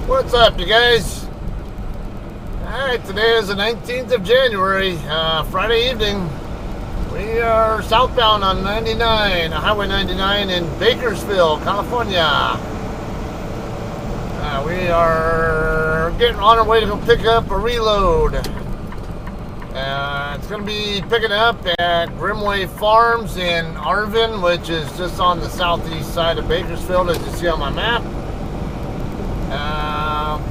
What's up, you guys? Alright, today is the 19th of January, Friday evening. We are southbound on 99, Highway 99 in Bakersfield, California. We are getting on our way to go pick up a reload. It's going to be picking up at Grimmway Farms in Arvin, which is just on the southeast side of Bakersfield, as you see on my map.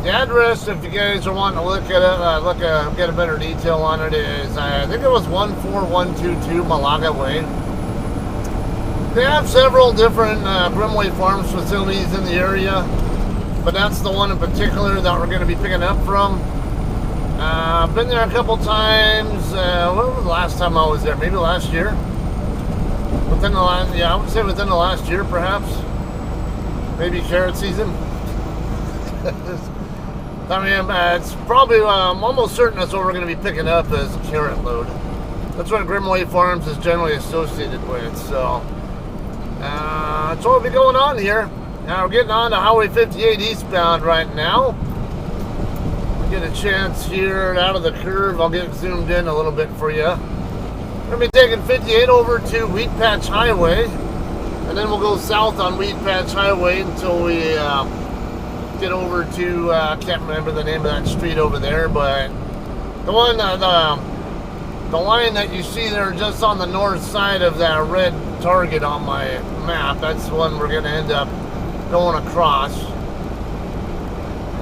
The address, if you guys are wanting to look at it, get a better detail on it, is I think it was 14122 Malaga Way. They have several different Grimmway Farms facilities in the area, but that's the one in particular that we're going to be picking up from. I've been there a couple times. When was the last time I was there? Maybe last year. I would say within the last year, perhaps. Maybe carrot season. I mean, it's probably, I'm almost certain that's what we're going to be picking up as a carrot load. That's what Grimmway Farms is generally associated with. So, that's what will be going on here. Now we're getting on to Highway 58 eastbound right now. Get a chance here out of the curve. I'll get zoomed in a little bit for you. We're going to be taking 58 over to Wheat Patch Highway, and then we'll go south on Wheat Patch Highway until we get over to, I can't remember the name of that street over there, but the one, the line that you see there just on the north side of that red target on my map, that's the one we're going to end up going across.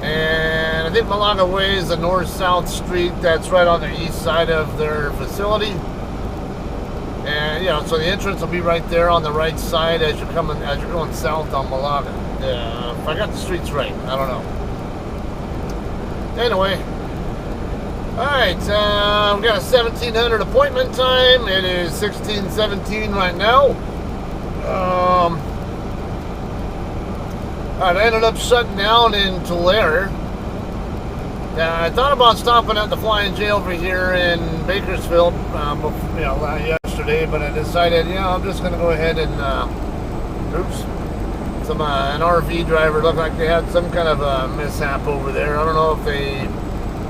And I think Malaga Way is the north-south street that's right on the east side of their facility. And yeah, so the entrance will be right there on the right side as you're going south on Malaga. If I got the streets right, I don't know. Anyway, all right, we got a 1700 appointment time. It is 16:17 right now. I ended up shutting down in Tulare. I thought about stopping at the Flying J over here in Bakersfield, yesterday, but I decided, I'm just going to go ahead and, an RV driver looked like they had some kind of a mishap over there. I don't know if they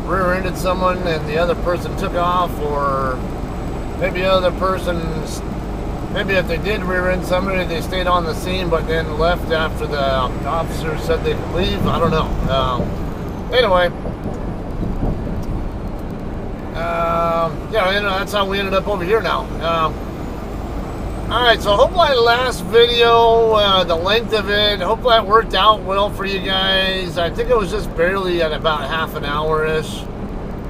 rear-ended someone and the other person took off, or maybe if they did rear-end somebody, they stayed on the scene but then left after the officer said they could leave. I don't know. Anyway, that's how we ended up over here now. Alright, so hopefully the last video, the length of it, hopefully that worked out well for you guys. I think it was just barely at about half an hour-ish.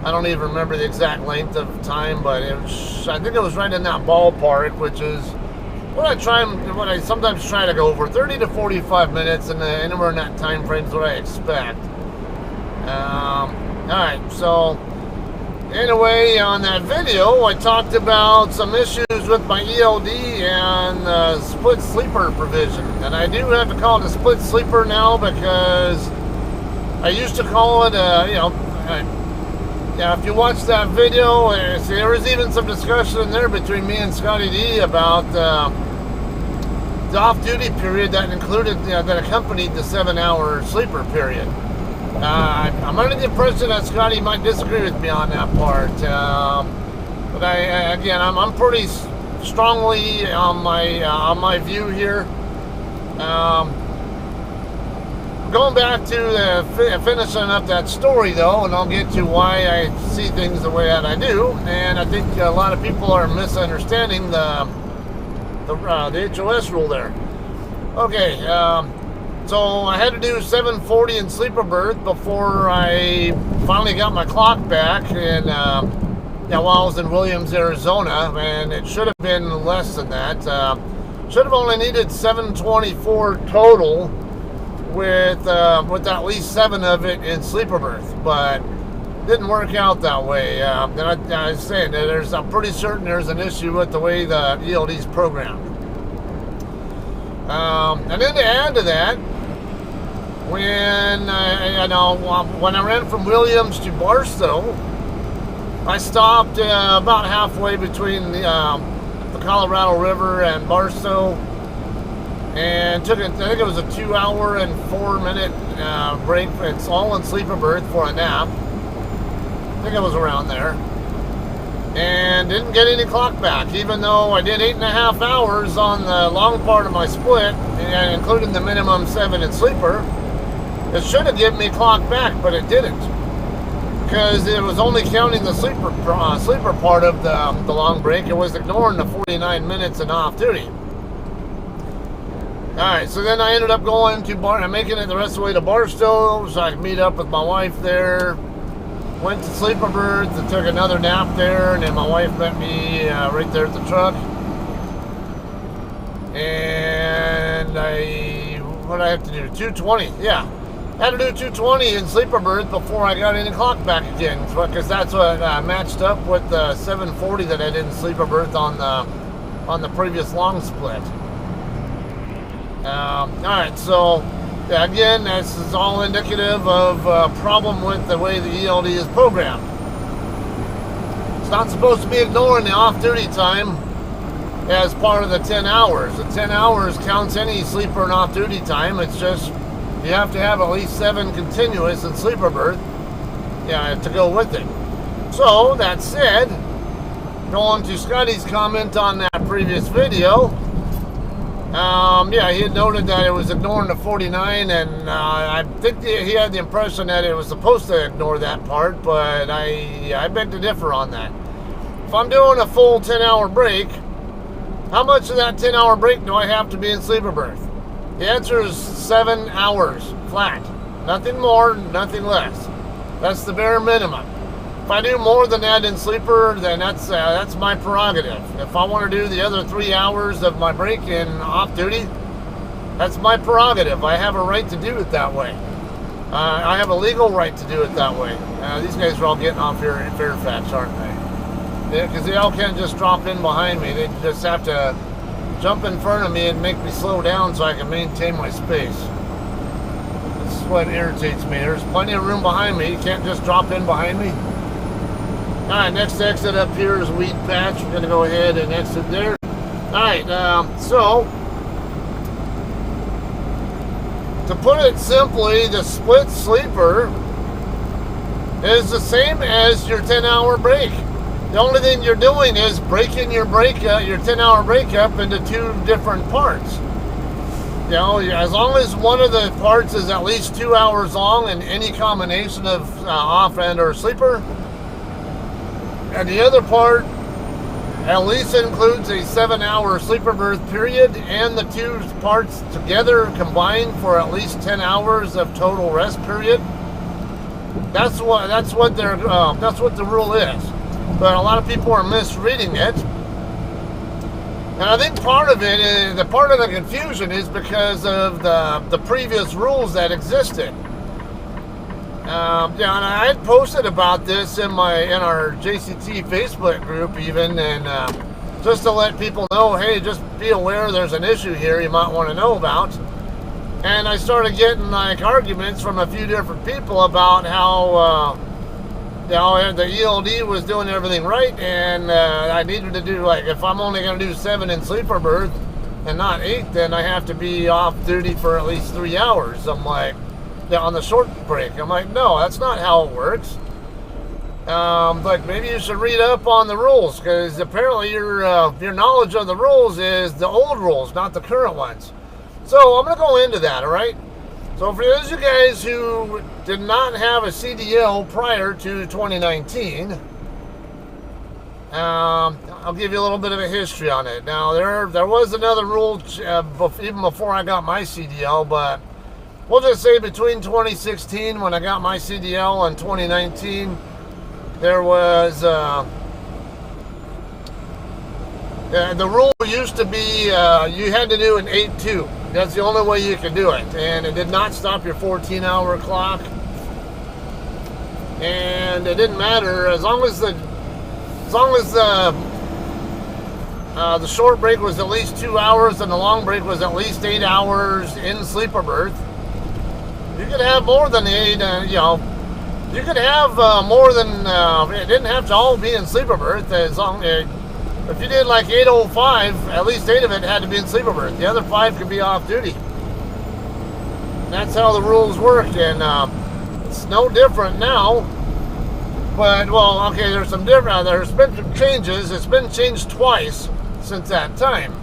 I don't even remember the exact length of time, but I think it was right in that ballpark, which is what I sometimes try to go for, 30 to 45 minutes, and anywhere in that time frame is what I expect. Alright, so anyway, on that video, I talked about some issues with my ELD and split sleeper provision. And I do have to call it a split sleeper now, because I used to call it, if you watch that video, there was even some discussion in there between me and Scotty D about the off-duty period that included, that accompanied the 7-hour sleeper period. I'm under the impression that Scotty might disagree with me on that part, but I'm pretty strongly on my view here. Going back to finishing up that story, though, and I'll get to why I see things the way that I do, and I think a lot of people are misunderstanding the HOS rule there. Okay, so I had to do 740 in sleeper berth before I finally got my clock back, and while I was in Williams, Arizona, and it should have been less than that. Should have only needed 724 total, with at least 7 of it in sleeper berth, but didn't work out that way. I was saying that I'm pretty certain there's an issue with the way the ELD is programmed. And then to add to that, when I ran from Williams to Barstow, I stopped about halfway between the Colorado River and Barstow. and took it. I think it was a 2-hour and 4-minute break. It's all in sleeper berth for a nap. I think it was around there, and didn't get any clock back, even though I did 8.5 hours on the long part of my split, and including the minimum 7 in sleeper. It should have given me clock back, but it didn't, because it was only counting the sleeper part of the long break. It was ignoring the 49 minutes in off duty. Alright, so then I ended up going to making it the rest of the way to Barstow, so I could meet up with my wife there. Went to sleeper berth and took another nap there, and then my wife met me right there at the truck. And what did I have to do? 220, yeah. I had to do 220 in sleeper berth before I got any clock back again, because that's what matched up with the 740 that I did in sleeper berth on the previous long split. Alright, so yeah, again, this is all indicative of a problem with the way the ELD is programmed. It's not supposed to be ignoring the off-duty time as part of the 10 hours. The 10 hours counts any sleeper and off-duty time. It's just you have to have at least 7 continuous in sleeper berth, yeah, to go with it. So, that said, going to Scotty's comment on that previous video, yeah, he had noted that it was ignoring the 49, and I think he had the impression that it was supposed to ignore that part, but I beg to differ on that. If I'm doing a full 10-hour break, how much of that 10-hour break do I have to be in sleeper berth? The answer is 7 hours flat. Nothing more, nothing less. That's the bare minimum. If I do more than that in sleeper, then that's my prerogative. If I want to do the other 3 hours of my break in off-duty, that's my prerogative. I have a right to do it that way. I have a legal right to do it that way. These guys are all getting off here in Fairfax, aren't they? Yeah, because they all can't just drop in behind me. They just have to jump in front of me and make me slow down so I can maintain my space. This is what irritates me. There's plenty of room behind me. You can't just drop in behind me. Alright, next exit up here is Weed Patch. We're going to go ahead and exit there. Alright, so, to put it simply, the split sleeper is the same as your 10-hour break. The only thing you're doing is breaking your 10-hour break up into 2 different parts. You know, as long as one of the parts is at least 2 hours long in any combination of off and or sleeper, and the other part at least includes a 7-hour sleeper berth period, and the 2 parts together combined for at least 10 hours of total rest period. That's what the rule is. But a lot of people are misreading it. And I think part of the confusion is because of the previous rules that existed. Yeah, and I had posted about this in our JCT Facebook group even, and just to let people know, hey, just be aware there's an issue here you might want to know about. And I started getting like arguments from a few different people about how the ELD was doing everything right, and I needed to do, like, if I'm only going to do 7 in sleeper berth and not 8, then I have to be off duty for at least 3 hours. I'm like, yeah, on the short break. I'm like, no, that's not how it works. Like, maybe you should read up on the rules, because apparently your knowledge of the rules is the old rules, not the current ones. So I'm going to go into that, all right? So for those of you guys who did not have a CDL prior to 2019, I'll give you a little bit of a history on it. Now, there was another rule even before I got my CDL, but we'll just say between 2016, when I got my CDL, and 2019, there was the rule used to be you had to do an 8-2. That's the only way you could do it, and it did not stop your 14-hour clock. And it didn't matter as long as the short break was at least 2 hours and the long break was at least 8 hours in sleeper berth. You could have more than 8. You could have more than. It didn't have to all be in sleeper berth, as long If you did like 805, at least 8 of it had to be in sleeper berth. The other 5 could be off duty. That's how the rules work, and it's no different now. But, well, okay, there's some different. There's been some changes. It's been changed twice since that time.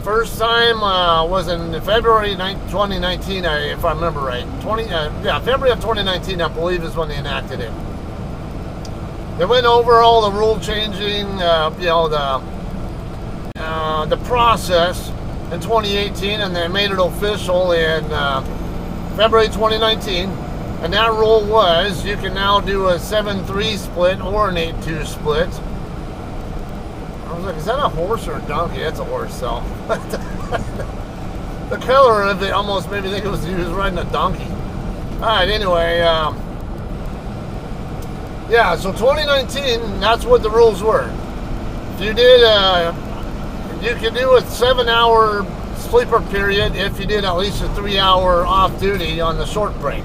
First time was in February 2019, if I remember right. February of 2019, I believe, is when they enacted it. They went over all the rule changing, the process in 2018, and they made it official in February 2019. And that rule was you can now do a 7-3 split or an 8-2 split. I was like, is that a horse or a donkey? That's a horse, so. The color of it almost made me think he was riding a donkey. Alright, anyway, yeah, so 2019, that's what the rules were. If you did, you could do a 7-hour sleeper period if you did at least a 3-hour off duty on the short break.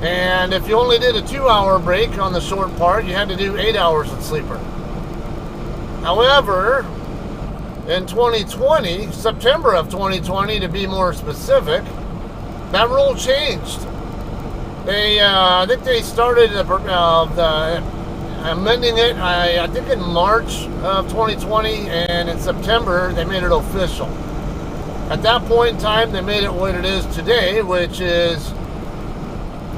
And if you only did a 2-hour break on the short part, you had to do 8 hours in sleeper. However, in 2020, September of 2020 to be more specific, that rule changed. They, I think they started amending it, I think in March of 2020, and in September they made it official. At that point in time, they made it what it is today, which is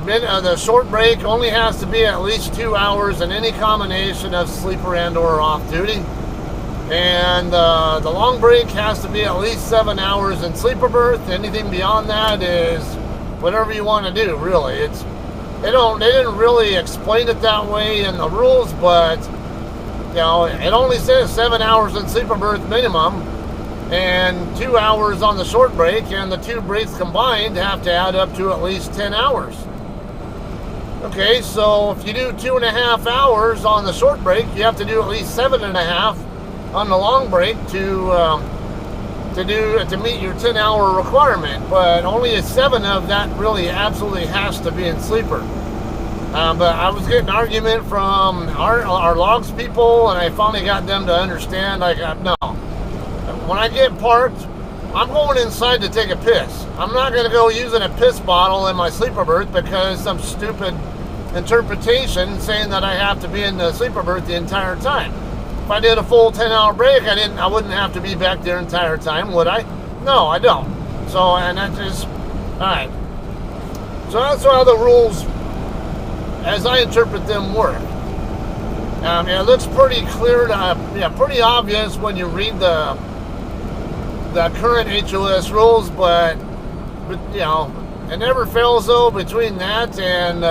the short break only has to be at least 2 hours in any combination of sleeper and or off duty. And the long break has to be at least 7 hours in sleeper berth. Anything beyond that is whatever you want to do, really. They didn't really explain it that way in the rules, but you know, it only says 7 hours in sleeper berth minimum and 2 hours on the short break, and the 2 breaks combined have to add up to at least 10 hours. Okay, so if you do 2.5 hours on the short break, you have to do at least 7.5 on the long break to meet your 10-hour requirement. But only a 7 of that really absolutely has to be in sleeper. But I was getting an argument from our logs people, and I finally got them to understand. Like, no, when I get parked, I'm going inside to take a piss. I'm not going to go using a piss bottle in my sleeper berth because some stupid interpretation saying that I have to be in the sleeper berth the entire time. If I did a full 10-hour break, I wouldn't have to be back there the entire time, would I? No, I don't. So, and that's just, alright. So that's how the rules, as I interpret them, work. It looks pretty clear, pretty obvious when you read the current HOS rules, but you know, it never fails though between that and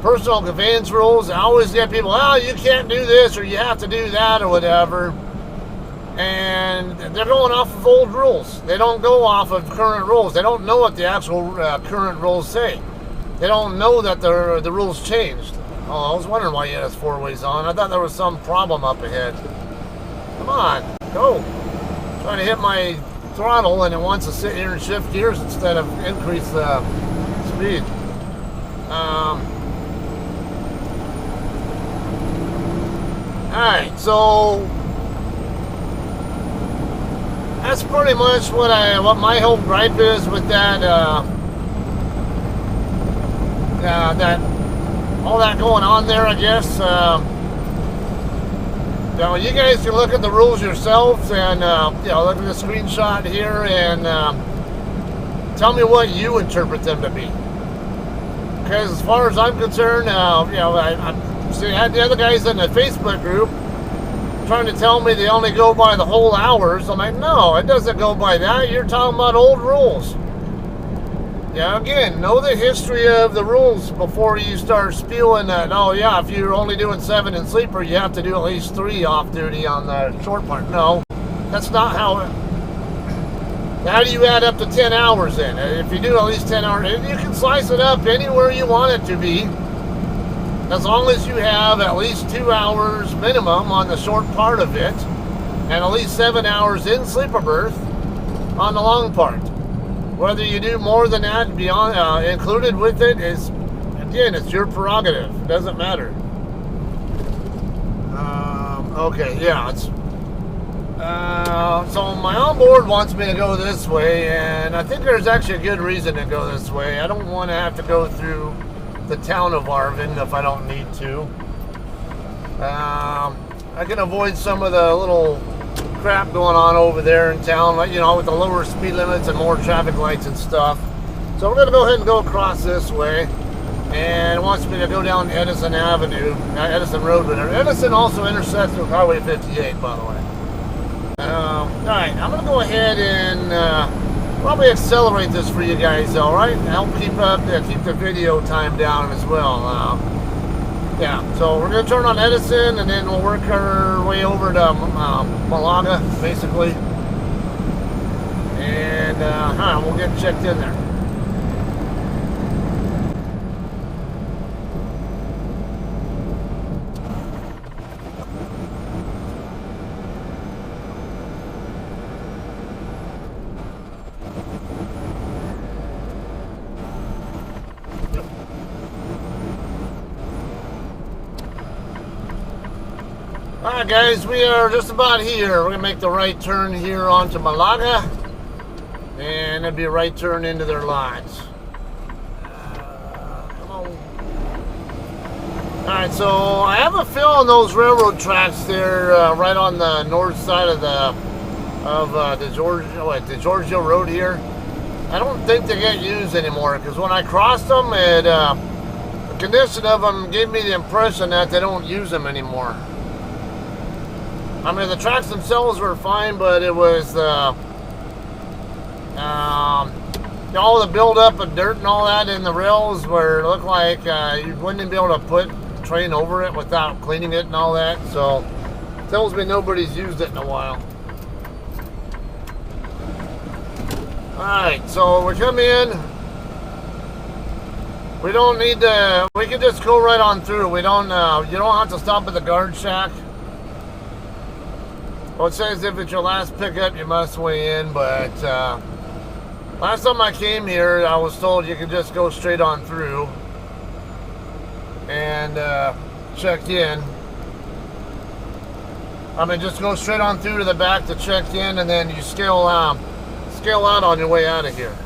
personal conveyance rules. I always get people, oh, you can't do this or you have to do that or whatever, and they're going off of old rules. They don't go off of current rules. They don't know what the actual current rules say. They don't know that the rules changed. Oh, I was wondering why you had us 4 ways on. I thought there was some problem up ahead. Come on, go. Trying to hit my throttle and it wants to sit here and shift gears instead of increase the speed. Alright, so that's pretty much what my whole gripe is with that all that going on there, I guess. You guys can look at the rules yourselves and look at the screenshot here and tell me what you interpret them to be. Because as far as I'm concerned, I had the other guys in the Facebook group trying to tell me they only go by the whole hours. I'm like, no, it doesn't go by that. You're talking about old rules. Yeah, again, know the history of the rules before you start spewing that, oh yeah, if you're only doing 7 in sleeper, you have to do at least 3 off duty on the short part. No, that's not how do you add up to 10 hours in? If you do at least 10 hours, you can slice it up anywhere you want it to be, as long as you have at least 2 hours minimum on the short part of it, and at least 7 hours in sleeper berth on the long part. Whether you do more than that beyond included with it is, again, it's your prerogative. It doesn't matter. Okay, yeah, it's so my onboard wants me to go this way, and I think there's actually a good reason to go this way. I don't want to have to go through the town of Arvin if I don't need to. I can avoid some of the little crap going on over there in town, like, you know, with the lower speed limits and more traffic lights and stuff. So we're going to go ahead and go across this way. And it wants me to go down Edison Avenue, Edison Road. But Edison also intersects with Highway 58, by the way. Alright, I'm going to go ahead and probably accelerate this for you guys, alright? Help keep the video time down as well. Yeah, so we're going to turn on Edison, and then we'll work our way over to Malaga, basically. And we'll get checked in there. Alright guys, we are just about here. We're going to make the right turn here onto Malaga. And it'll be a right turn into their lodge. Come on. Alright, so I have a feel on those railroad tracks there, right on the north side of the Giorgio Road here. I don't think they get used anymore, because when I crossed them, the condition of them gave me the impression that they don't use them anymore. I mean, the tracks themselves were fine, but it was all the buildup of dirt and all that in the rails where it looked like you wouldn't be able to put a train over it without cleaning it and all that. So it tells me nobody's used it in a while. Alright, so we come in. We don't need to, we can just go right on through. We don't, you don't have to stop at the guard shack. Well, it says if it's your last pickup, you must weigh in, but last time I came here, I was told you could just go straight on through and check in. I mean, just go straight on through to the back to check in, and then you scale out on your way out of here.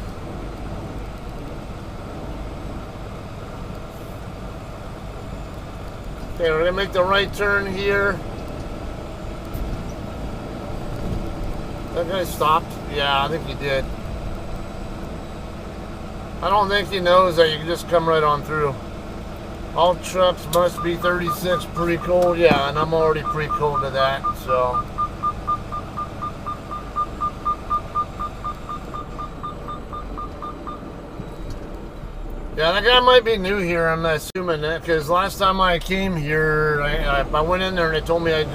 Okay, we're gonna make the right turn here. That guy stopped? Yeah, I think he did. I don't think he knows that you can just come right on through. All trucks must be 36 pre-cold. Yeah, and I'm already pre-cold to that, so. Yeah, that guy might be new here, I'm assuming that, because last time I came here, I went in there and they told me I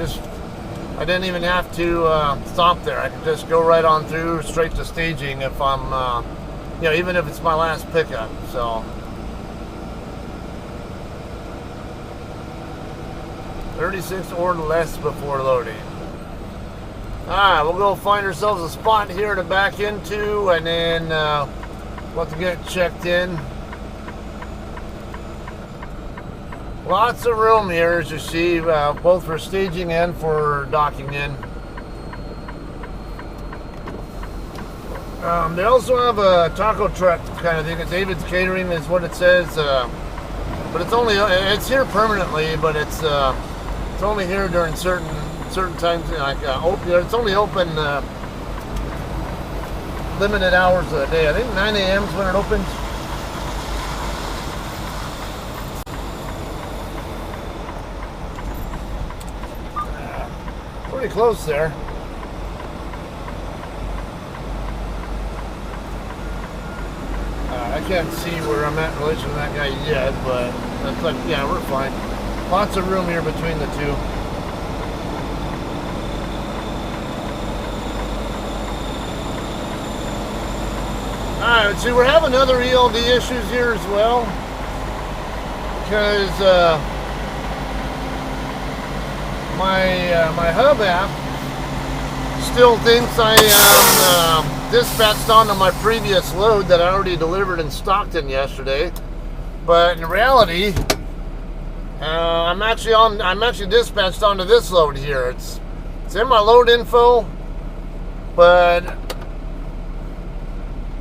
didn't even have to stop there. I could just go right on through, straight to staging if I'm, you know, even if it's my last pickup, so. 36 or less before loading. Alright, we'll go find ourselves a spot here to back into, and then we'll have to get checked in. Lots of room here, as you see, both for staging and for docking in. They also have a taco truck kind of thing. David's Catering is what it says, but it's here permanently. But it's only here during certain times. Like it's only open limited hours a day. I think 9 a.m. is when it opens. Pretty close there. I can't see where I'm at in relation to that guy yet, but that's like, yeah, we're fine. Lots of room here between the two. Alright, see, we're having other ELD issues here as well, because my hub app still thinks I am dispatched onto my previous load that I already delivered in Stockton yesterday, but in reality I'm actually dispatched onto this load here. It's in my load info, but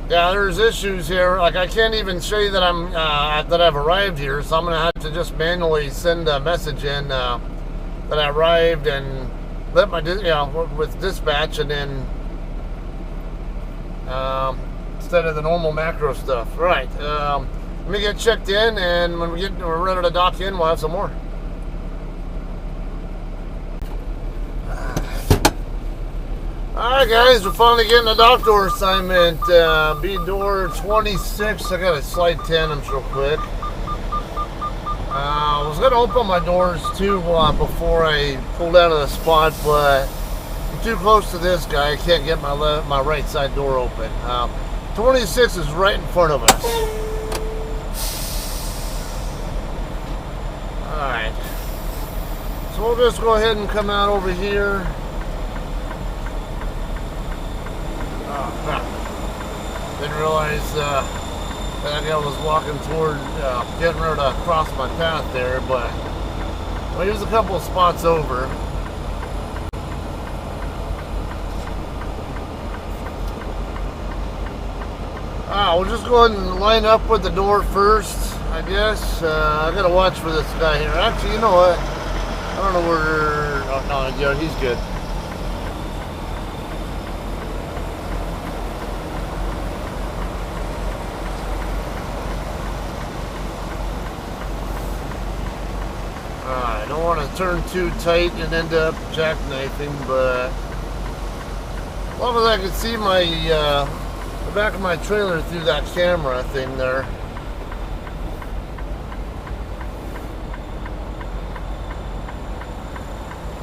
yeah, there's issues here. Like I can't even show you that I've arrived here, so I'm gonna have to just manually send a message in that I arrived and let my with dispatch, and then instead of the normal macro stuff. Right. Let me get checked in, and when we're ready to dock in, we'll have some more. Alright guys, we're finally getting a dock door assignment. B door 26. I gotta slide 10 them real quick. I was gonna open my doors too before I pulled out of the spot, but I'm too close to this guy. I can't get my right side door open. 26 is right in front of us. Alright, so we'll just go ahead and come out over here. Oh crap, didn't realize that guy was walking toward getting ready to cross my path there, but well, here's a couple of spots over. We'll just go ahead and line up with the door first, I guess. I gotta watch for this guy here. Actually, you know what? I don't know where. Oh no, yeah, he's good. I don't want to turn too tight and end up jackknifing, but as long as I can see my the back of my trailer through that camera thing there.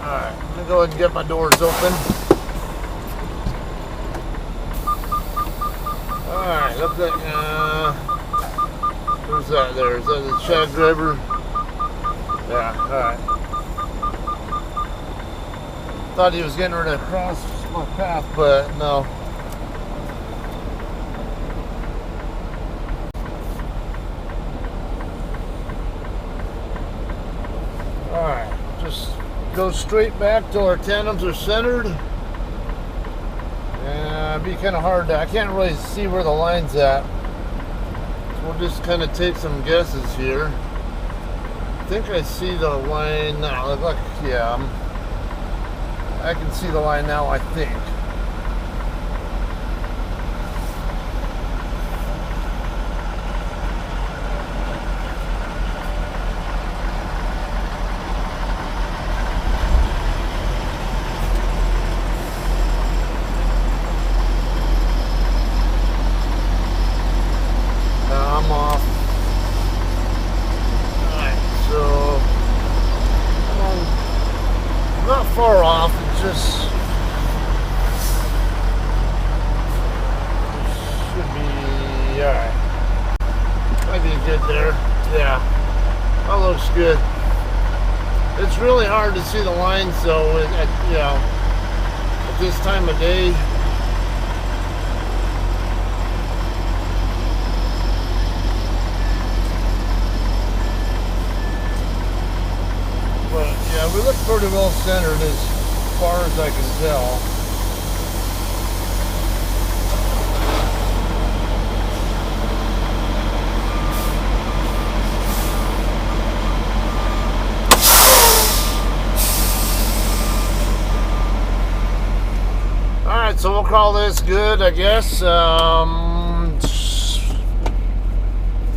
Alright, I'm gonna go ahead and get my doors open. Alright, look at who's that there? Is that the shag driver? Yeah, alright. Thought he was getting ready to cross my path, but no. Alright, just go straight back till our tandems are centered. And it'd be kind of hard to, I can't really see where the line's at. So we'll just kind of take some guesses here. I think I see the line now. Look like, yeah, I can see the line now, I think. I'm off. Alright, so I'm not far off, it's just should be alright. Might be good there. Yeah. That looks good. It's really hard to see the lines though at this time of day. But yeah, we look pretty well centered as far as I can tell. Alright, so we'll call this good, I guess.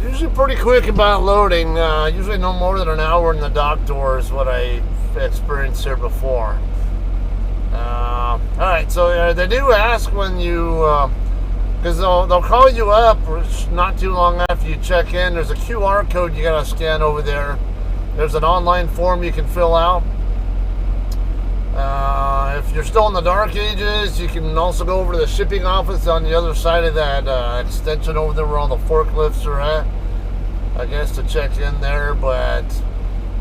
Usually pretty quick about loading. Usually no more than an hour in the dock door is what I experienced here before. Alright, so they do ask when you, because they'll call you up not too long after you check in. There's a QR code you gotta scan over there. There's an online form you can fill out. If you're still in the dark ages, you can also go over to the shipping office on the other side of that extension over there where all the forklifts are at, I guess, to check in there. But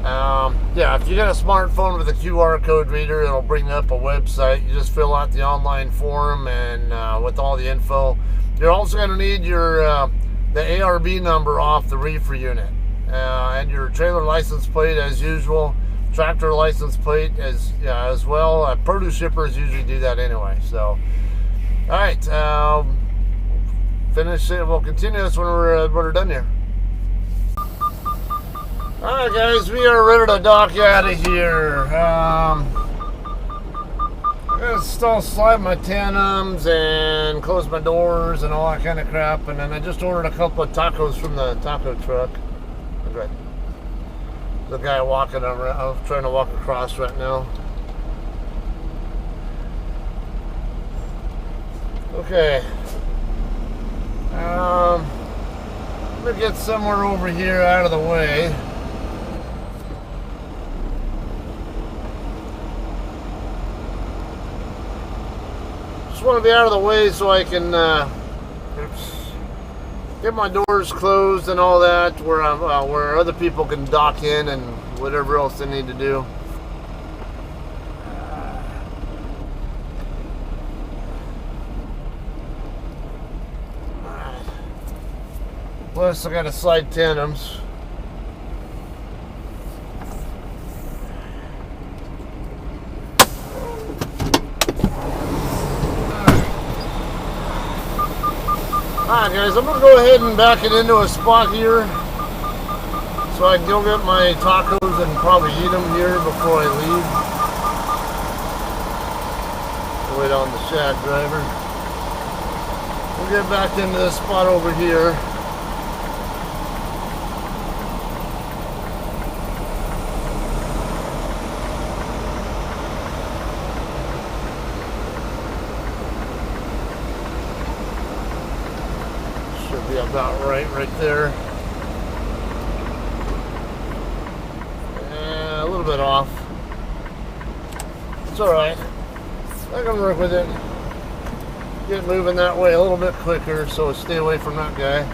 yeah, if you got a smartphone with a QR code reader, it'll bring up a website. You just fill out the online form and with all the info. You're also going to need your the ARB number off the reefer unit. and your trailer license plate as usual, tractor license plate as well. Produce shippers usually do that anyway. So, all right, finish it. We'll continue this when we're done here. All right, guys, we are ready to dock out of here. I'm gonna still slide my tandems and close my doors and all that kind of crap, and then I just ordered a couple of tacos from the taco truck. Okay. The guy walking around, I'm trying to walk across right now. Okay. Let me get somewhere over here out of the way. Want to be out of the way so I can get my doors closed and all that, where where other people can dock in and whatever else they need to do. Alright. Plus I got to slide tandems. Alright guys, I'm going to go ahead and back it into a spot here so I can go get my tacos and probably eat them here before I leave. Wait on the shack driver. We'll get back into this spot over here. Be about right there. A little bit off. It's alright. I can work with it. Get moving that way a little bit quicker so stay away from that guy.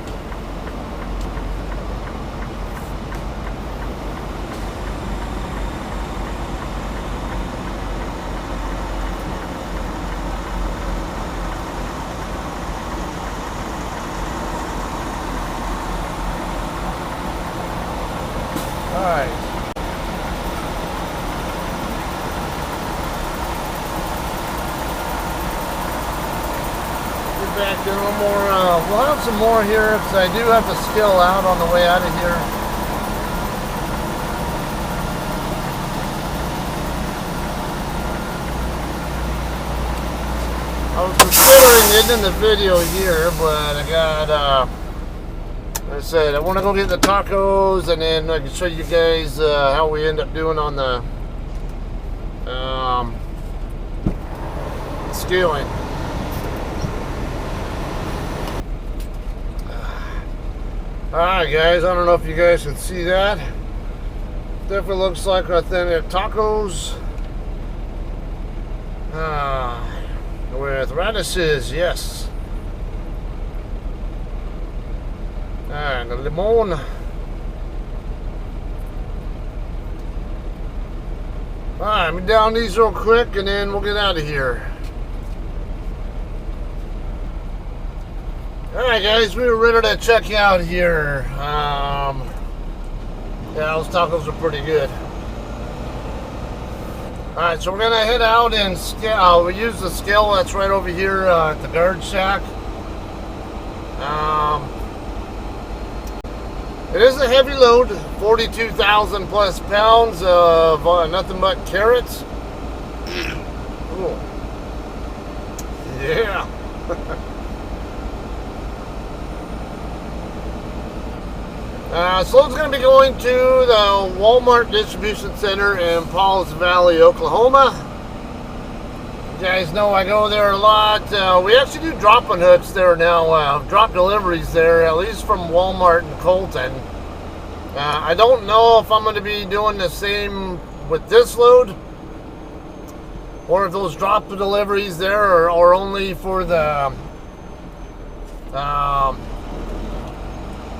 Alright. Get back in a little more. We'll have some more here because I do have to skill out on the way out of here. I was considering ending the video here, but I got like I said, I want to go get the tacos and then I can show you guys how we end up doing on the scaling. Alright guys, I don't know if you guys can see that. Definitely looks like authentic tacos with radishes, yes. And the limon. Alright, let me down these real quick and then we'll get out of here. Alright guys, we were ready to check out here. Yeah, those tacos are pretty good. Alright, so we're going to head out and scale. We use the scale that's right over here at the guard shack. It is a heavy load, 42,000 plus pounds of nothing but carrots. Ooh. Yeah. So it's going to be going to the Walmart Distribution Center in Pauls Valley, Oklahoma. You guys know I go there a lot. We actually do drop-on hooks there now, drop deliveries there, at least from Walmart and Colton. I don't know if I'm going to be doing the same with this load, or if those drop deliveries there are only for the,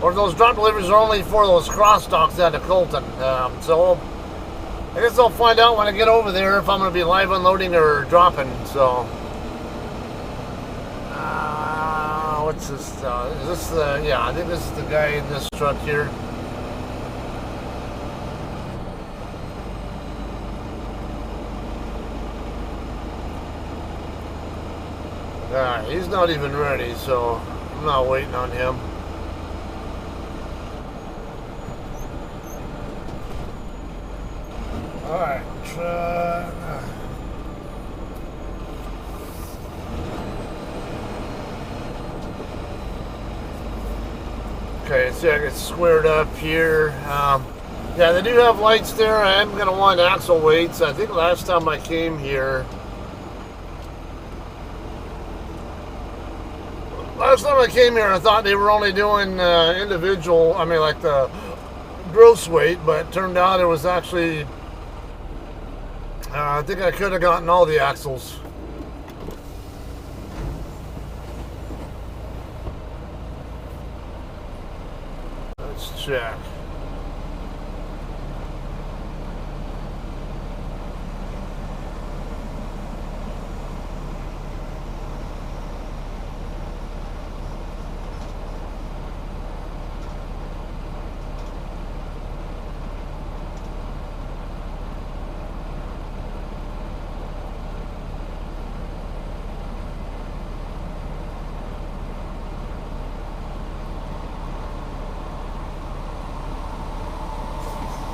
or if those drop deliveries are only for those cross docks out of Colton. So I guess I'll find out when I get over there if I'm going to be live unloading or dropping. So, what's this? Is this the? Yeah, I think this is the guy in this truck here. He's not even ready, so I'm not waiting on him. Alright, okay, see, I get squared up here. Yeah, they do have lights there. I am going to want axle weights. I think last time I came here, I thought they were only doing individual, I mean like the gross weight, but it turned out it was actually, I think I could have gotten all the axles. Let's check.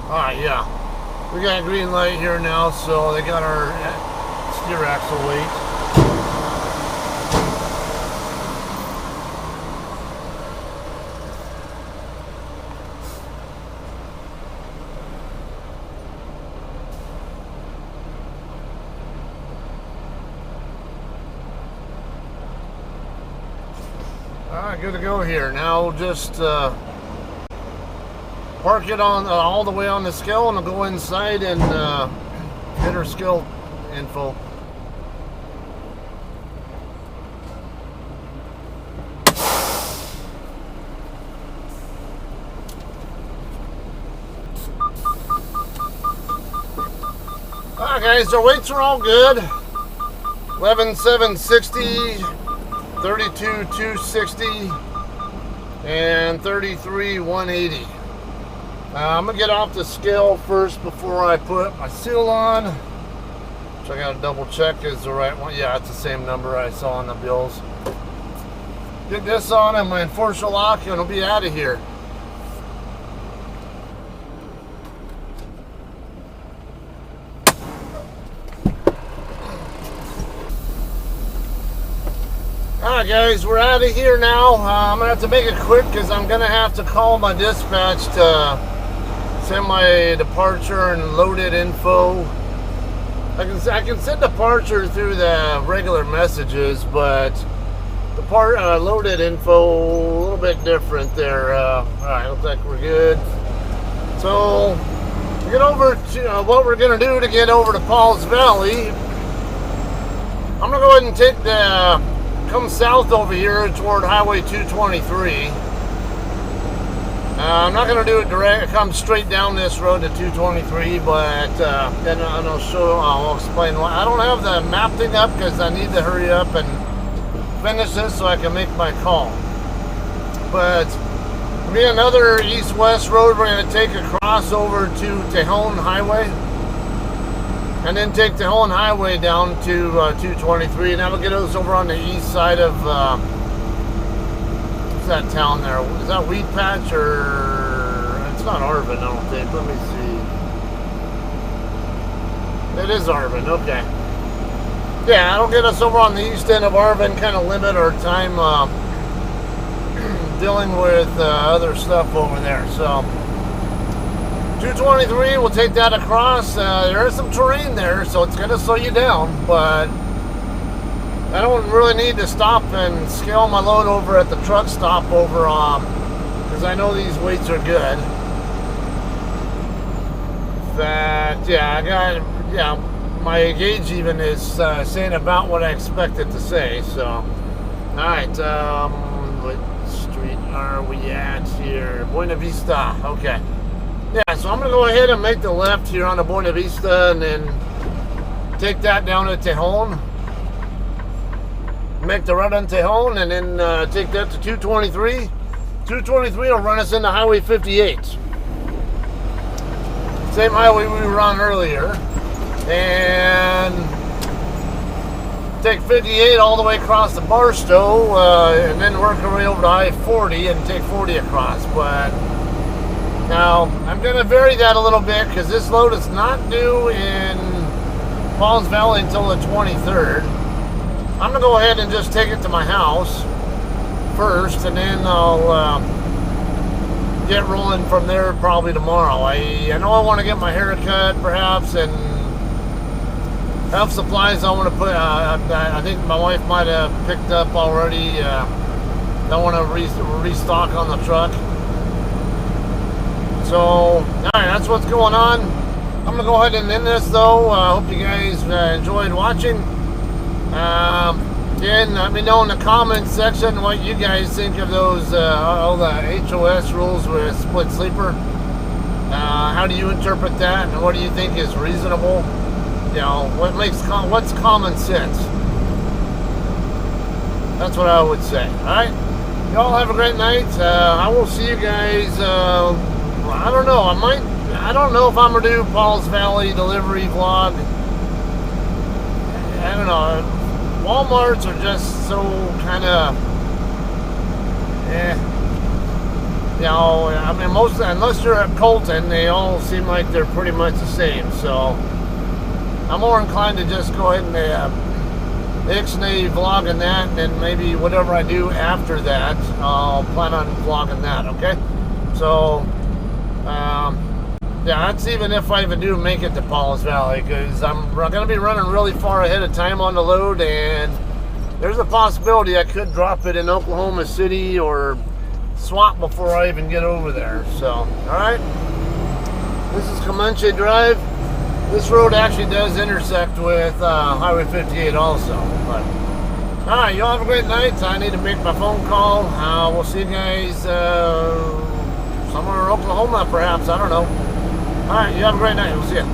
Alright, yeah. We got a green light here now, so they got our steer axle weight. Alright, good to go here. Now we'll just park it on all the way on the scale, and I'll go inside and get her scale info. Alright guys, our weights are all good. 11,760, 32,260, and 33,180. I'm going to get off the scale first before I put my seal on, which I got to double check is the right one. Yeah, it's the same number I saw on the bills. Get this on and my enforcer lock, and I'll be out of here. Alright guys, we're out of here now. I'm going to have to make it quick because I'm going to have to call my dispatch to send my departure and loaded info. I can send departure through the regular messages, but the loaded info a little bit different there. Alright, looks like we're good. So get over to what we're going to do to get over to Paul's Valley. I'm going to go ahead and take come south over here toward Highway 223. I'm not going to do it direct, come straight down this road to 223, but then I'll explain why. I don't have the map thing up because I need to hurry up and finish this so I can make my call. But there'll be another east-west road we're going to take across over to Tejon Highway, and then take Tejon Highway down to 223, and that'll get us over on the east side of that town there. Is that Weed Patch, or it's not Arvin, I don't think. Let me see. It is Arvin, okay. Yeah, that'll get us over on the east end of Arvin, kind of limit our time dealing with other stuff over there. So 223, we'll take that across. There is some terrain there, so it's going to slow you down, but I don't really need to stop and scale my load over at the truck stop over because I know these weights are good. That, yeah, my gauge even is saying about what I expect it to say. So, alright, what street are we at here? Buena Vista, okay. Yeah, so I'm going to go ahead and make the left here on the Buena Vista and then take that down to Tejon. Make the right on Tejon and then take that to 223. 223 will run us into Highway 58. Same highway we were on earlier. And take 58 all the way across the Barstow, and then work our way over to I-40 and take 40 across. But now I'm going to vary that a little bit because this load is not due in Pauls Valley until the 23rd. I'm going to go ahead and just take it to my house first, and then I'll get rolling from there probably tomorrow. I know I want to get my hair cut perhaps, and have supplies I want to put. I think my wife might have picked up already. I want to restock on the truck. So, alright, that's what's going on. I'm going to go ahead and end this though. I hope you guys enjoyed watching. Again, let me know in the comments section what you guys think of those, all the HOS rules with split sleeper. How do you interpret that, and what do you think is reasonable? You know, what's common sense? That's what I would say. Alright? Y'all have a great night. I will see you guys, I don't know. I don't know if I'm going to do Pauls Valley delivery vlog. I don't know. Walmarts are just so kind of, you know, I mean, unless you're at Colton, they all seem like they're pretty much the same. So I'm more inclined to just go ahead and ixnay vlogging that, and then maybe whatever I do after that, I'll plan on vlogging that, okay? So, yeah, that's even if I even do make it to Pauls Valley, because I'm going to be running really far ahead of time on the load, and there's a possibility I could drop it in Oklahoma City or Swamp before I even get over there. So, alright, this is Comanche Drive. This road actually does intersect with Highway 58 also. But alright, y'all have a great night. I need to make my phone call. We'll see you guys somewhere in Oklahoma perhaps. I don't know. Alright, you have a great night. We'll see you.